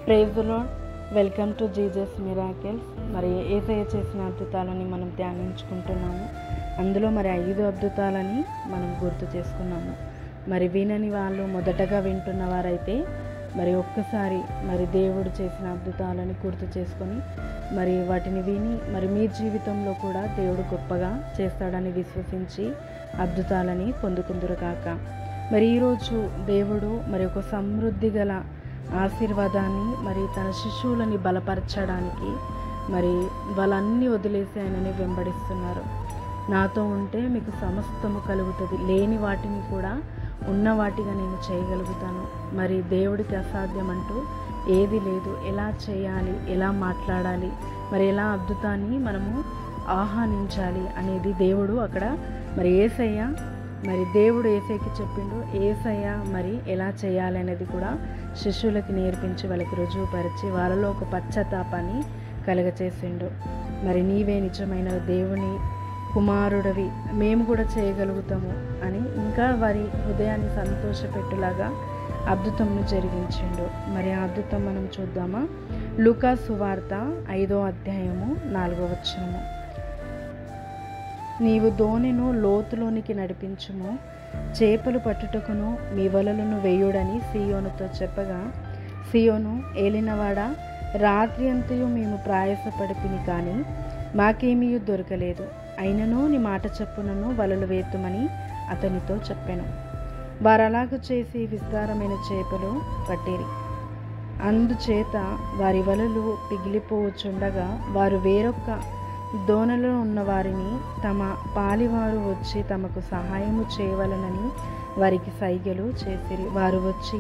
Praise the lord. Welcome to Jesus miracles. మరి యేసయ్య చేసిన అద్భుతాలని మనం ధ్యానించుకుంటున్నాము. అందులో మరి 5 అద్భుతాలని మనం గుర్తు చేసుకున్నాము. మరి వినని వాళ్ళు మొదటగా వింటున్న వారైతే మరి ఒక్కసారి మరి దేవుడు చేసిన అద్భుతాలని గుర్తు చేసుకొని మరి వాటిని విని మరి మీ జీవితంలో కూడా దేవుడు గొప్పగా చేస్తాడని విశ్వసించి అద్భుతాలని పొందుకుందురు కాక. మరి ఈరోజు దేవుడు మరి ఒక సమృద్ధి గల ఆశీర్వాదాన్ని మరి తన శిశువులని బలపరచడానికి మరి వాళ్ళన్నీ వదిలేసి ఆయనని వెంబడిస్తున్నారు. నాతో ఉంటే మీకు సమస్తము కలుగుతుంది, లేని వాటిని కూడా ఉన్న వాటిగా నేను చేయగలుగుతాను. మరి దేవుడికి అసాధ్యం అంటూ ఏది లేదు. ఎలా చేయాలి, ఎలా మాట్లాడాలి, మరి ఎలా అద్భుతాన్ని మనము ఆహ్వానించాలి అనేది దేవుడు అక్కడ మరి యేసయ్య మరి దేవుడు యేసయ్యకి చెప్పిండు. యేసయ్య మరి ఎలా చేయాలి అనేది కూడా శిష్యులకి నేర్పించి వాళ్ళకి రుజువుపరిచి వాళ్ళలో ఒక పశ్చాత్తాపాన్ని కలగచేసిండు. మరి నీవే నిజమైన దేవుని కుమారుడివి, మేము కూడా చేయగలుగుతాము అని ఇంకా వారి హృదయాన్ని సంతోషపెట్టులాగా అద్భుతంను జరిగించిండు. మరి ఆ అద్భుతం మనం చూద్దామా? లూకా సువార్త 5వ అధ్యాయము 4వ వచనము. నీవు దోణిను లోతులోనికి నడిపించుము, చేపలు పట్టుటకును మీ వలలను వేయుడని సీయోనుతో చెప్పగా, సీయోను ఏలినవాడా, రాత్రి అంతయు మేము ప్రయాసపడిపిని కానీ మాకేమీ దొరకలేదు, అయినను నీ మాట చెప్పునను వలలు వేతుమని అతనితో చెప్పాను. వారు అలాగ చేసి విస్తారమైన చేపలు పట్టిరి. అందుచేత వారి వలలు పిగిలిపోవచ్చుండగా వారు వేరొక దోణలో ఉన్న వారిని తమ పాలివారు వచ్చి తమకు సహాయము చేయవలనని వారికి సైగలు చేసిరి. వారు వచ్చి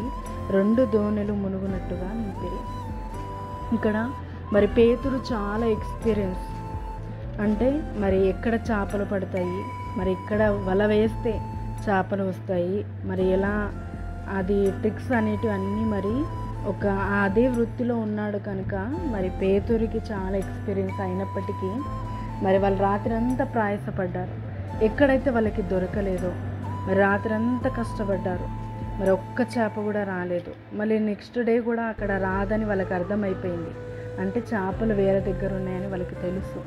2 దోణలు మునుగునట్టుగా నింపిరి. ఇక్కడ మరి పేతురు చాలా ఎక్స్పీరియన్స్. అంటే మరి ఎక్కడ చేపలు పడతాయి, మరి ఇక్కడ వల వేస్తే చేపలు వస్తాయి, మరి ఎలా అది ట్రిక్స్ అనేటివి అన్నీ మరి ఒక అదే వృత్తిలో ఉన్నాడు కనుక మరి పేతురికి చాలా ఎక్స్పీరియన్స్ అయినప్పటికీ మరి వాళ్ళు రాత్రి అంతా ప్రయాసపడ్డారు. ఎక్కడైతే వాళ్ళకి దొరకలేదో మరి రాత్రి అంతా కష్టపడ్డారు. మరి ఒక్క చేప కూడా రాలేదు. మళ్ళీ నెక్స్ట్ డే కూడా అక్కడ రాదని వాళ్ళకి అర్థమైపోయింది. అంటే చేపలు వేరే దగ్గర ఉన్నాయని వాళ్ళకి తెలుసు.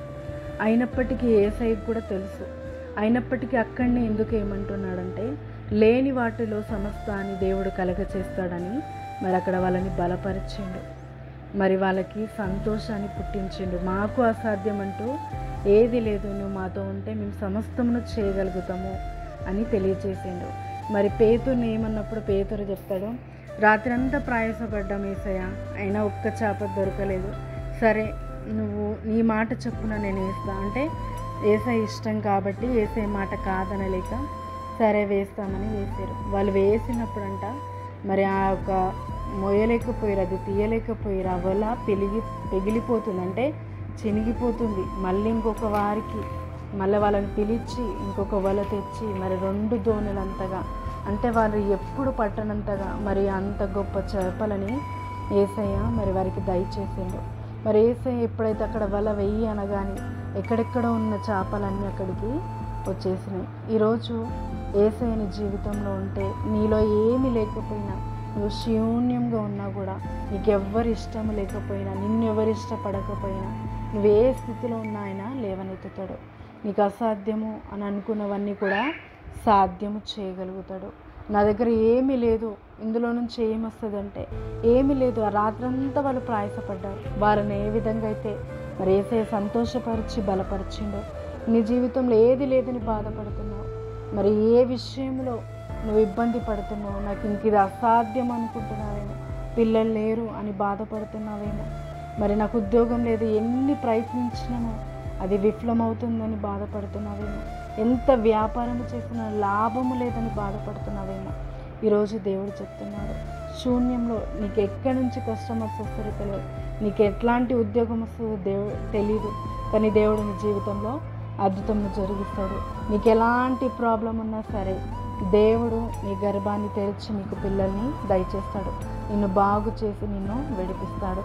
అయినప్పటికీ యేసయ్యకు కూడా తెలుసు. అయినప్పటికీ అక్కడనే ఎందుకు ఏమంటున్నాడంటే లేని వాటిలో సమస్తాన్ని దేవుడు కలగచేస్తాడని మరి అక్కడ వాళ్ళని బలపరిచిండు. మరి వాళ్ళకి సంతోషాన్ని పుట్టించిండు. మాకు అసాధ్యం అంటూ ఏది లేదు, నువ్వు మాతో ఉంటే మేము సమస్తమును చేయగలుగుతాము అని తెలియచేసిండు. మరి పేతురుని ఏమన్నప్పుడు పేతురు చెప్తాడు, రాత్రి అంతా ప్రయాసపడ్డాం యేసయ్య, అయినా ఒక్క చేప దొరకలేదు. సరే నువ్వు నీ మాట చెప్పున నేను వేస్తా అంటే యేసయ్య ఇష్టం కాబట్టి యేసయ్య మాట కాదనలేక సరే వేస్తామని వేసారు. వాళ్ళు వేసినప్పుడంట మరి ఆ ఒక మొయ్యలేకపోయారు, అది తీయలేకపోయారు. ఆ వల పెగిలిపోతుంది, అంటే చినిగిపోతుంది. మళ్ళీ ఇంకొక వారికి మళ్ళీ వాళ్ళని పిలిచి ఇంకొక వల తెచ్చి మరి 2 దోణులంతగా, అంటే వాళ్ళు ఎప్పుడు పట్టనంతగా మరి అంత గొప్ప చేపలని యేసయ్య మరి వారికి దయచేసిండు. మరి యేసయ్య ఎప్పుడైతే అక్కడ వల వెయ్యి అనగానే ఎక్కడెక్కడ ఉన్న చేపలన్నీ అక్కడికి వచ్చేసినాయి. ఈరోజు యేసయ్యని జీవితంలో ఉంటే నీలో ఏమీ లేకపోయినా, నువ్వు శూన్యంగా ఉన్నా కూడా, నీకెవ్వరి ఇష్టం లేకపోయినా, నిన్నెవరి ఇష్టపడకపోయినా, నువ్వు ఏ స్థితిలో ఉన్నా ఆయన లేవనెత్తుతాడు. నీకు అసాధ్యము అని అనుకున్నవన్నీ కూడా సాధ్యము చేయగలుగుతాడు. నా దగ్గర ఏమీ లేదు, ఇందులో నుంచి ఏమొస్తుందంటే ఏమీ లేదు. ఆ రాత్రంతా వాళ్ళు ప్రయాసపడ్డారు. వారిని ఏ విధంగా అయితే మరి యేసయ్య సంతోషపరిచి బలపరిచిండో, నీ జీవితంలో ఏది లేదని బాధపడుతున్నావు, మరి ఏ విషయంలో నువ్వు ఇబ్బంది పడుతున్నావు, నాకు ఇంక ఇది అసాధ్యం అనుకుంటున్నావేమో, పిల్లలు లేరు అని బాధపడుతున్నావేమో, మరి నాకు ఉద్యోగం లేదు, ఎన్ని ప్రయత్నించినామో అది విఫలమవుతుందని బాధపడుతున్నావేమో, ఎంత వ్యాపారం చేసినా లాభము లేదని బాధపడుతున్నావేమో, ఈరోజు దేవుడు చెప్తున్నాడు, శూన్యంలో నీకు ఎక్కడి నుంచి కస్టమర్స్ వస్తారో తెలియదు, నీకు ఎట్లాంటి ఉద్యోగం వస్తుందో తెలీదు, కానీ దేవుడు నీ జీవితంలో అద్భుతం జరిగిస్తాడు. నీకు ఎలాంటి ప్రాబ్లం ఉన్నా సరే దేవుడు నీ గర్భాన్ని తెరిచి నీకు పిల్లల్ని దయచేస్తాడు. నిన్ను బాగు చేసి నిన్ను విడిపిస్తాడు.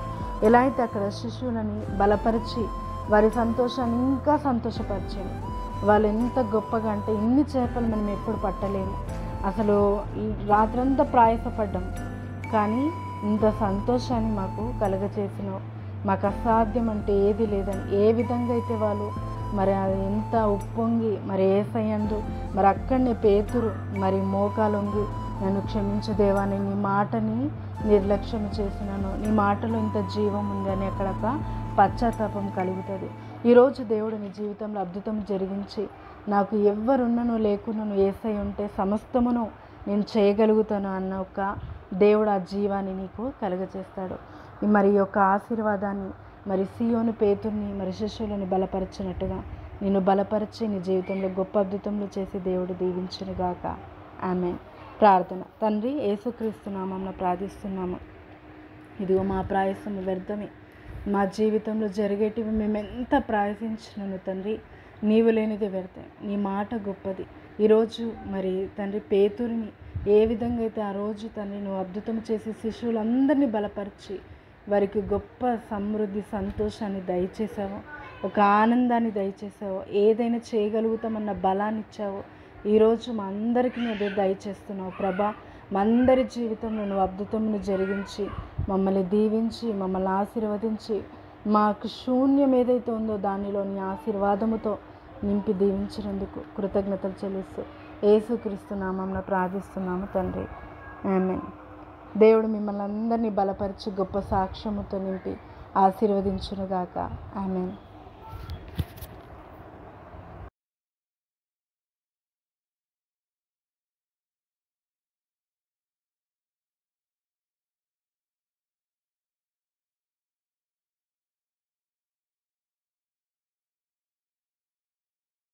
ఎలా అయితే అక్కడ శిశువులని బలపరిచి వారి సంతోషాన్ని ఇంకా సంతోషపరిచాడు. వాళ్ళు ఎంత గొప్పగా అంటే ఇన్ని చేపలు మనం ఎప్పుడు పట్టలేము. అసలు రాత్రంతా ప్రయాసపడ్డాం, కానీ ఇంత సంతోషాన్ని మాకు కలగచేసినావు. మాకు అసాధ్యం అంటే ఏది లేదని ఏ విధంగా అయితే వాళ్ళు మరి అది ఎంత ఉప్పొంగి మరి యేసయ్యందు మరి అక్కడనే పేతురు మరి మోకాలొంగి నన్ను క్షమించు దేవా, నేను నీ మాటని నిర్లక్ష్యం చేసినాను, నీ మాటలో ఇంత జీవం ఉంది అని అక్కడ ఒక పశ్చాత్తాపం కలుగుతుంది. ఈరోజు దేవుడు నీ జీవితంలో అద్భుతం జరిగించి నాకు ఎవ్వరున్నను లేకున్నాను యేసయ్య ఉంటే సమస్తమును నేను చేయగలుగుతాను అన్న ఒక దేవుడు ఆ జీవాన్ని నీకు కలుగజేస్తాడు. మరి ఈ యొక్క ఆశీర్వాదాన్ని మరి సీయోను పేతుర్ని మరి శిష్యులను బలపరచినట్టుగా నిన్ను బలపరిచి నీ జీవితంలో గొప్ప అద్భుతములు చేసి దేవుడు దీవించునుగాక. ఆమేన్. ప్రార్థన. తండ్రి, యేసుక్రీస్తు నామమున ప్రార్థిస్తున్నాము. ఇదిగో మా ప్రయాసము వ్యర్థమే, మా జీవితంలో జరిగేటివి మేము ఎంత ప్రయాసించినాను తండ్రి, నీవు లేనిది వ్యర్థం, నీ మాట గొప్పది. ఈరోజు మరి తండ్రి పేతురిని ఏ విధంగా అయితే ఆ రోజు తండ్రి నువ్వు అద్భుతం చేసి శిష్యులందరినీ బలపరిచి వారికి గొప్ప సమృద్ధి సంతోషాన్ని దయచేసావు, ఒక ఆనందాన్ని దయచేసావు, ఏదైనా చేయగలుగుతామన్న బలాన్ని ఇచ్చావు. ఈరోజు మా అందరికీ నువ్వు దయచేస్తున్నావు ప్రభా. మా అందరి జీవితంలో నువ్వు అద్భుతమును జరిగించి మమ్మల్ని దీవించి మమ్మల్ని ఆశీర్వదించి మాకు శూన్యం ఏదైతే ఉందో దానిలో నీ ఆశీర్వాదముతో నింపి దీవించినందుకు కృతజ్ఞతలు చెల్లిస్తూ యేసుక్రీస్తు నామమున ప్రార్థిస్తున్నాము తండ్రి. ఆమేన్. దేవుడు మిమ్మల్ని అందరినీ బలపరిచి గొప్ప సాక్ష్యముతో నింపి ఆశీర్వదించునుగాక. ఆమేన్.